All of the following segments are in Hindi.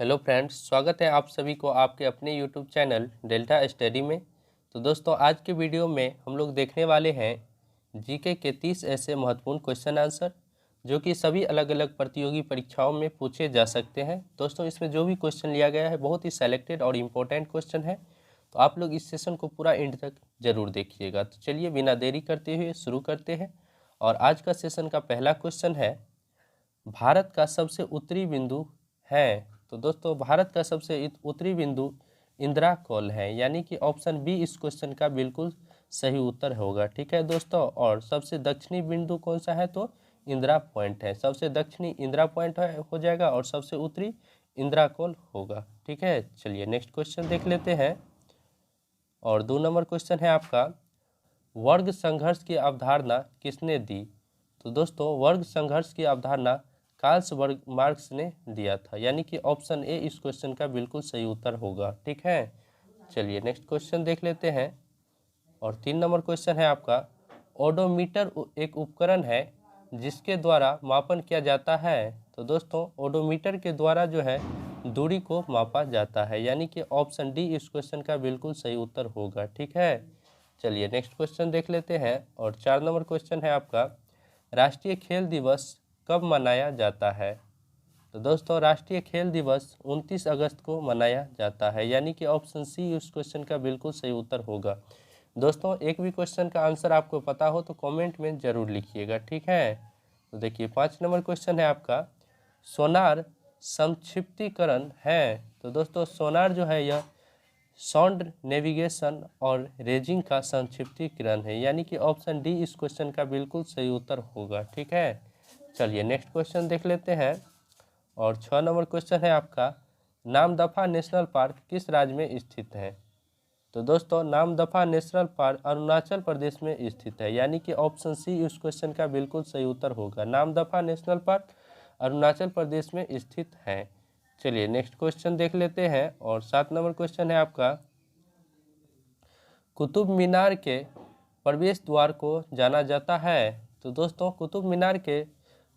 हेलो फ्रेंड्स, स्वागत है आप सभी को आपके अपने यूट्यूब चैनल डेल्टा स्टडी में। तो दोस्तों, आज के वीडियो में हम लोग देखने वाले हैं जीके के 30 ऐसे महत्वपूर्ण क्वेश्चन आंसर जो कि सभी अलग अलग प्रतियोगी परीक्षाओं में पूछे जा सकते हैं। दोस्तों, इसमें जो भी क्वेश्चन लिया गया है बहुत ही सेलेक्टेड और इम्पोर्टेंट क्वेश्चन है, तो आप लोग इस सेशन को पूरा एंड तक जरूर देखिएगा। तो चलिए बिना देरी करते हुए शुरू करते हैं। और आज का सेशन का पहला क्वेश्चन है, भारत का सबसे उत्तरी बिंदु है। तो दोस्तों, भारत का सबसे उत्तरी बिंदु इंदिरा कॉल है, यानी कि ऑप्शन बी इस क्वेश्चन का बिल्कुल सही उत्तर होगा। ठीक है दोस्तों, और सबसे दक्षिणी बिंदु कौन सा है, तो इंदिरा पॉइंट है। सबसे दक्षिणी इंदिरा पॉइंट हो जाएगा और सबसे उत्तरी इंदिरा कॉल होगा। ठीक है, चलिए नेक्स्ट क्वेश्चन देख लेते हैं। और 2 नंबर क्वेश्चन है आपका, वर्ग संघर्ष की अवधारणा किसने दी। तो दोस्तों, वर्ग संघर्ष की अवधारणा कार्ल मार्क्स ने दिया था, यानी कि ऑप्शन ए इस क्वेश्चन का बिल्कुल सही उत्तर होगा। ठीक है, चलिए नेक्स्ट क्वेश्चन देख लेते हैं। और 3 नंबर क्वेश्चन है आपका, ओडोमीटर एक उपकरण है जिसके द्वारा मापन किया जाता है। तो दोस्तों, ओडोमीटर के द्वारा जो है दूरी को मापा जाता है, यानी कि ऑप्शन डी इस क्वेश्चन का बिल्कुल सही उत्तर होगा। ठीक है, चलिए नेक्स्ट क्वेश्चन देख लेते हैं। और 4 नंबर क्वेश्चन है आपका, राष्ट्रीय खेल दिवस कब मनाया जाता है। तो दोस्तों, राष्ट्रीय खेल दिवस 29 अगस्त को मनाया जाता है, यानी कि ऑप्शन सी उस क्वेश्चन का बिल्कुल सही उत्तर होगा। दोस्तों, एक भी क्वेश्चन का आंसर आपको पता हो तो कमेंट में ज़रूर लिखिएगा। ठीक है, तो देखिए 5 नंबर क्वेश्चन है आपका, सोनार संक्षिप्तीकरण है। तो दोस्तों, सोनार जो है यह साउंड नेविगेशन और रेजिंग का संक्षिप्तीकरण है, यानी कि ऑप्शन डी इस क्वेश्चन का बिल्कुल सही उत्तर होगा। ठीक है, चलिए नेक्स्ट क्वेश्चन देख लेते हैं। और 6 नंबर क्वेश्चन है आपका, नामदफा नेशनल पार्क किस राज्य में स्थित है। तो दोस्तों, नामदफा नेशनल पार्क अरुणाचल प्रदेश में स्थित है, यानी कि ऑप्शन सी इस क्वेश्चन का बिल्कुल सही उत्तर होगा। नामदफा नेशनल पार्क अरुणाचल प्रदेश में स्थित है। चलिए नेक्स्ट क्वेश्चन देख लेते हैं। और 7 नंबर क्वेश्चन है आपका, कुतुब मीनार के प्रवेश द्वार को जाना जाता है। तो दोस्तों, कुतुब मीनार के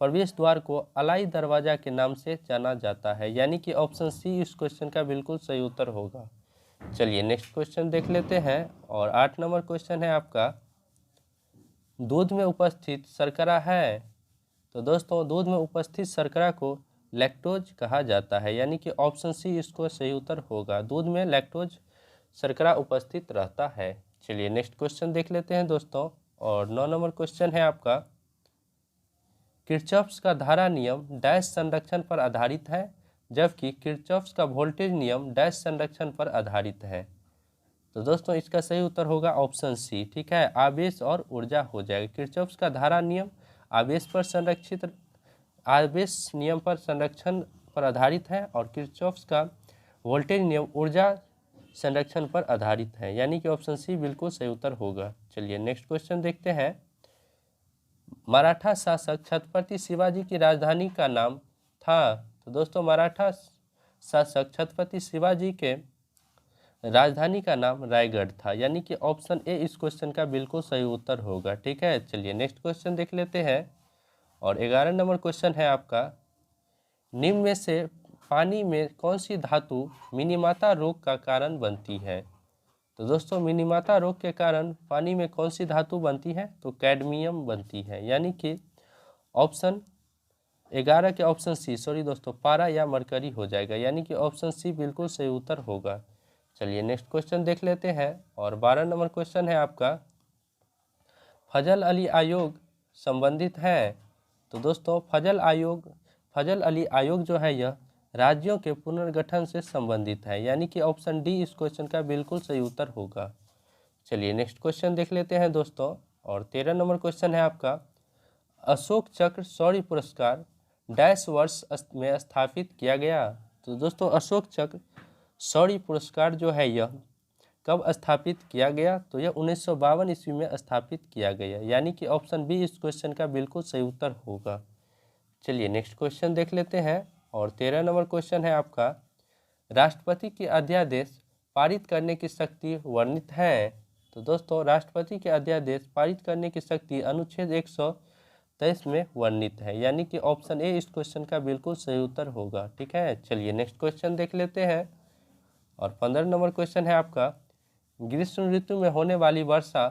प्रवेश द्वार को अलाई दरवाज़ा के नाम से जाना जाता है, यानी कि ऑप्शन सी इस क्वेश्चन का बिल्कुल सही उत्तर होगा। चलिए नेक्स्ट क्वेश्चन देख लेते हैं। और 8 नंबर क्वेश्चन है आपका, दूध में उपस्थित शर्करा है। तो दोस्तों, दूध में उपस्थित शर्करा को लैक्टोज कहा जाता है, यानी कि ऑप्शन सी इसको सही उत्तर होगा। दूध में लैक्टोज शर्करा उपस्थित रहता है। चलिए नेक्स्ट क्वेश्चन देख लेते हैं दोस्तों। और 9 नंबर क्वेश्चन है आपका, किरचॉफ्स का धारा नियम डैश संरक्षण पर आधारित है, जबकि किरचॉफ्स का वोल्टेज नियम डैश संरक्षण पर आधारित है। तो दोस्तों, इसका सही उत्तर होगा ऑप्शन सी। ठीक है, आवेश और ऊर्जा हो जाएगा। किरचॉफ्स का धारा नियम आवेश नियम पर संरक्षण पर आधारित है, और किरचॉफ्स का वोल्टेज नियम ऊर्जा संरक्षण पर आधारित है, यानी कि ऑप्शन सी बिल्कुल सही उत्तर होगा। चलिए नेक्स्ट क्वेश्चन देखते हैं। मराठा शासक छत्रपति शिवाजी की राजधानी का नाम था। तो दोस्तों, मराठा शासक छत्रपति शिवाजी के राजधानी का नाम रायगढ़ था, यानी कि ऑप्शन ए इस क्वेश्चन का बिल्कुल सही उत्तर होगा। ठीक है, चलिए नेक्स्ट क्वेश्चन देख लेते हैं। और 11 नंबर क्वेश्चन है आपका, निम्न में से पानी में कौन सी धातु मिनीमाता रोग का कारण बनती है। तो दोस्तों, मिनीमाता रोग के कारण पानी में कौन सी धातु बनती है, तो कैडमियम बनती है, यानी कि ऑप्शन 11 के ऑप्शन सी, सॉरी दोस्तों, पारा या मरकरी हो जाएगा, यानी कि ऑप्शन सी बिल्कुल सही उत्तर होगा। चलिए नेक्स्ट क्वेश्चन देख लेते हैं। और 12 नंबर क्वेश्चन है आपका, फजल अली आयोग संबंधित है। तो दोस्तों, फजल अली आयोग जो है यह राज्यों के पुनर्गठन से संबंधित है, यानी कि ऑप्शन डी इस क्वेश्चन का बिल्कुल सही उत्तर होगा। चलिए नेक्स्ट क्वेश्चन देख लेते हैं दोस्तों। और 13 नंबर क्वेश्चन है आपका, अशोक चक्र शौर्य पुरस्कार डैश वर्ष में स्थापित किया गया। तो दोस्तों, अशोक चक्र शौर्य पुरस्कार जो है यह कब स्थापित किया गया, तो यह 1952 ईस्वी में स्थापित किया गया, यानी कि ऑप्शन बी इस क्वेश्चन का बिल्कुल सही उत्तर होगा। चलिए नेक्स्ट क्वेश्चन देख लेते हैं। और 13 नंबर क्वेश्चन है आपका, राष्ट्रपति के अध्यादेश पारित करने की शक्ति वर्णित है। तो दोस्तों, राष्ट्रपति के अध्यादेश पारित करने की शक्ति अनुच्छेद 2023 में वर्णित है, यानी कि ऑप्शन ए इस क्वेश्चन का बिल्कुल सही उत्तर होगा। ठीक है, चलिए नेक्स्ट क्वेश्चन देख लेते हैं। और 15 नंबर क्वेश्चन है आपका, ग्रीष्म ऋतु में होने वाली वर्षा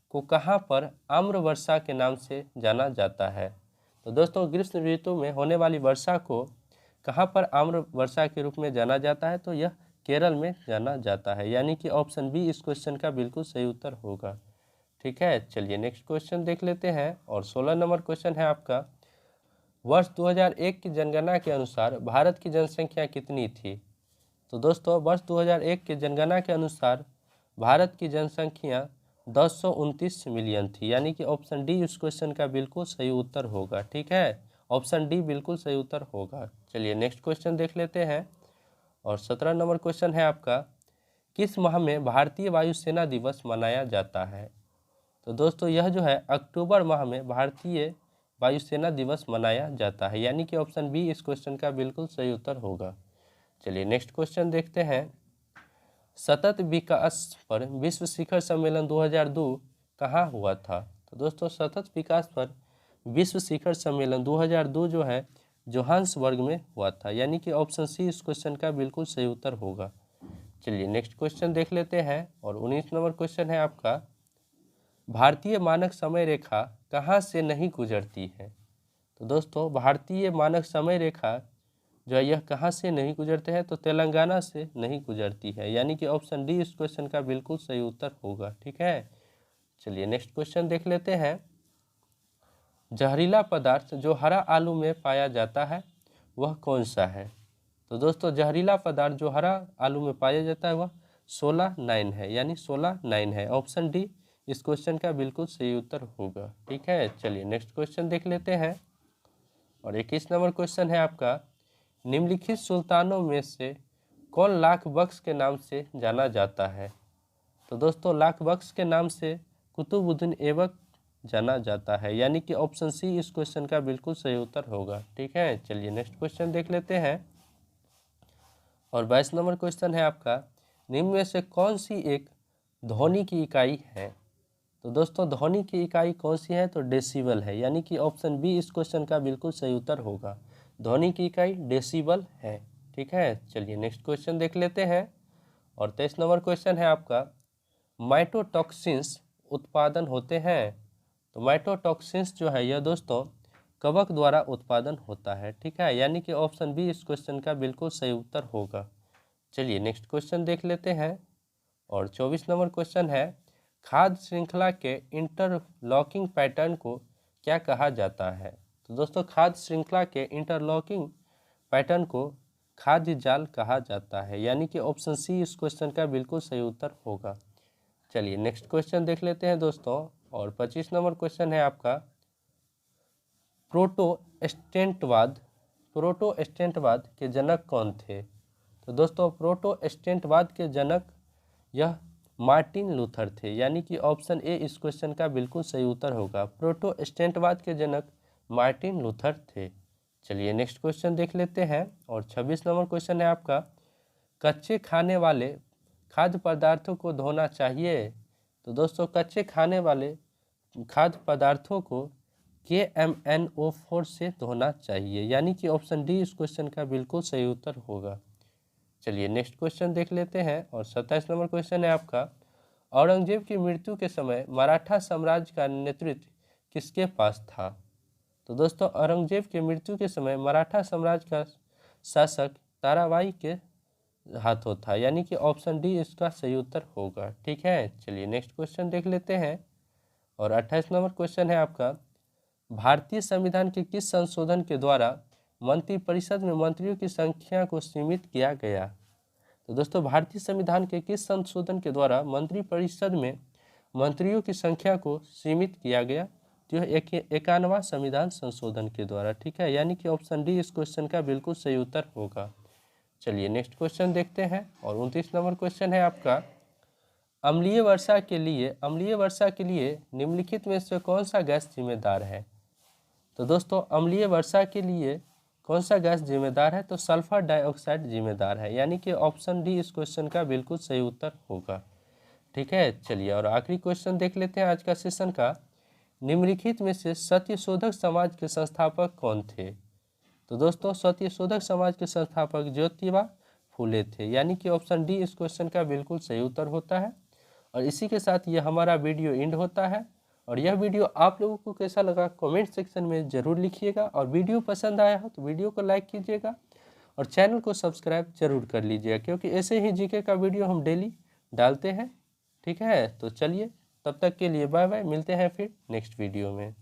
को कहाँ पर आम्र वर्षा के नाम से जाना जाता है? तो दोस्तों ग्रीष्म ऋतु में होने वाली वर्षा को कहाँ पर आम्र वर्षा के रूप में जाना जाता है? तो यह केरल में जाना जाता है, यानी कि ऑप्शन बी इस क्वेश्चन का बिल्कुल सही उत्तर होगा। ठीक है, चलिए नेक्स्ट क्वेश्चन देख लेते हैं। और 16 नंबर क्वेश्चन है आपका, वर्ष 2001 की जनगणना के अनुसार भारत की जनसंख्या कितनी थी? तो दोस्तों वर्ष 2001 की जनगणना के अनुसार भारत की जनसंख्या 1029 मिलियन थी, यानी कि ऑप्शन डी इस क्वेश्चन का बिल्कुल सही उत्तर होगा। ठीक है, ऑप्शन डी बिल्कुल सही उत्तर होगा। चलिए नेक्स्ट क्वेश्चन देख लेते हैं। और 17 नंबर क्वेश्चन है आपका, किस माह में भारतीय वायुसेना दिवस मनाया जाता है? तो दोस्तों यह जो है अक्टूबर माह में भारतीय वायुसेना दिवस मनाया जाता है, यानी कि ऑप्शन बी इस क्वेश्चन का बिल्कुल सही उत्तर होगा। चलिए नेक्स्ट क्वेश्चन देखते हैं। सतत विकास पर विश्व शिखर सम्मेलन 2002 कहाँ हुआ था? तो दोस्तों सतत विकास पर विश्व शिखर सम्मेलन 2002 जो है जोहान्सबर्ग में हुआ था, यानी कि ऑप्शन सी इस क्वेश्चन का बिल्कुल सही उत्तर होगा। चलिए नेक्स्ट क्वेश्चन देख लेते हैं। और 19 नंबर क्वेश्चन है आपका, भारतीय मानक समय रेखा कहाँ से नहीं गुजरती है? तो दोस्तों भारतीय मानक समय रेखा जो है यह कहाँ से नहीं गुजरते हैं? तो तेलंगाना से नहीं गुजरती है, यानी कि ऑप्शन डी इस क्वेश्चन का बिल्कुल सही उत्तर होगा। ठीक है, चलिए नेक्स्ट क्वेश्चन देख लेते हैं। जहरीला पदार्थ जो हरा आलू में पाया जाता है वह कौन सा है? तो दोस्तों जहरीला पदार्थ जो हरा आलू में पाया जाता है वह सोलानाइन है, यानी सोलानाइन है। ऑप्शन डी इस क्वेश्चन का बिल्कुल सही उत्तर होगा। ठीक है, चलिए नेक्स्ट क्वेश्चन देख लेते हैं। और 21 नंबर क्वेश्चन है आपका, निम्नलिखित सुल्तानों में से कौन लाख बख्श के नाम से जाना जाता है? तो दोस्तों लाख बख्श के नाम से कुतुबुद्दीन ऐबक जाना जाता है, यानी कि ऑप्शन सी इस क्वेश्चन का बिल्कुल सही उत्तर होगा। ठीक है, चलिए नेक्स्ट क्वेश्चन देख लेते हैं। और 22 नंबर क्वेश्चन है आपका, निम्न में से कौन सी एक ध्वनि की इकाई है? तो दोस्तों ध्वनि की इकाई कौन सी है? तो डेसिबल है, यानी कि ऑप्शन बी इस क्वेश्चन का बिल्कुल सही उत्तर होगा। ध्वनि की इकाई डेसिबल है। ठीक है, चलिए नेक्स्ट क्वेश्चन देख लेते हैं। और 23 नंबर क्वेश्चन है आपका, माइटोटॉक्सिन्स उत्पादन होते हैं? तो माइटोटॉक्सिन्स जो है यह दोस्तों कवक द्वारा उत्पादन होता है। ठीक है, यानी कि ऑप्शन बी इस क्वेश्चन का बिल्कुल सही उत्तर होगा। चलिए नेक्स्ट क्वेश्चन देख लेते हैं। और 24 नंबर क्वेश्चन है, खाद्य श्रृंखला के इंटरलॉकिंग पैटर्न को क्या कहा जाता है? तो दोस्तों खाद्य श्रृंखला के इंटरलॉकिंग पैटर्न को खाद्य जाल कहा जाता है, यानी कि ऑप्शन सी इस क्वेश्चन का बिल्कुल सही उत्तर होगा। चलिए नेक्स्ट क्वेश्चन देख लेते हैं दोस्तों। और 25 नंबर क्वेश्चन है आपका, प्रोटोस्टेंटवाद के जनक कौन थे? तो दोस्तों प्रोटोस्टेंटवाद के जनक यह मार्टिन लूथर थे, यानी कि ऑप्शन ए इस क्वेश्चन का बिल्कुल सही उत्तर होगा। प्रोटोस्टेंटवाद के जनक मार्टिन लूथर थे। चलिए नेक्स्ट क्वेश्चन देख लेते हैं। और 26 नंबर क्वेश्चन है आपका, कच्चे खाने वाले खाद्य पदार्थों को धोना चाहिए? तो दोस्तों कच्चे खाने वाले खाद्य पदार्थों को KMNO4 से धोना चाहिए, यानी कि ऑप्शन डी इस क्वेश्चन का बिल्कुल सही उत्तर होगा। चलिए नेक्स्ट क्वेश्चन देख लेते हैं। और 27 नंबर क्वेश्चन है आपका, औरंगजेब की मृत्यु के समय मराठा साम्राज्य का नेतृत्व किसके पास था? तो दोस्तों औरंगजेब की मृत्यु के समय मराठा साम्राज्य का शासक ताराबाई के हाथों था, यानी कि ऑप्शन डी इसका सही उत्तर होगा। ठीक है, चलिए नेक्स्ट क्वेश्चन देख लेते हैं। और 28 नंबर क्वेश्चन है आपका, भारतीय संविधान के किस संशोधन के द्वारा मंत्रिपरिषद में मंत्रियों की संख्या को सीमित किया गया? तो दोस्तों भारतीय संविधान के किस संशोधन के द्वारा मंत्रिपरिषद में मंत्रियों की संख्या को सीमित किया गया? तो यह 91वां संविधान संशोधन के द्वारा। ठीक है, यानी कि ऑप्शन डी इस क्वेश्चन का बिल्कुल सही उत्तर होगा। चलिए नेक्स्ट क्वेश्चन देखते हैं। और 29 नंबर क्वेश्चन है आपका, अम्लीय वर्षा के लिए निम्नलिखित में से कौन सा गैस जिम्मेदार है? तो दोस्तों अम्लीय वर्षा के लिए कौन सा गैस जिम्मेदार है? तो सल्फर डाइऑक्साइड जिम्मेदार है, यानी कि ऑप्शन डी इस क्वेश्चन का बिल्कुल सही उत्तर होगा। ठीक है, चलिए और आखिरी क्वेश्चन देख लेते हैं आज का सेशन का, निम्नलिखित में से सत्यशोधक समाज के संस्थापक कौन थे? तो दोस्तों सत्यशोधक समाज के संस्थापक ज्योतिबा फूले थे, यानी कि ऑप्शन डी इस क्वेश्चन का बिल्कुल सही उत्तर होता है। और इसी के साथ ये हमारा वीडियो एंड होता है। और यह वीडियो आप लोगों को कैसा लगा कमेंट सेक्शन में ज़रूर लिखिएगा, और वीडियो पसंद आया हो तो वीडियो को लाइक कीजिएगा और चैनल को सब्सक्राइब जरूर कर लीजिएगा, क्योंकि ऐसे ही जीके का वीडियो हम डेली डालते हैं। ठीक है, तो चलिए तब तक के लिए बाय बाय, मिलते हैं फिर नेक्स्ट वीडियो में।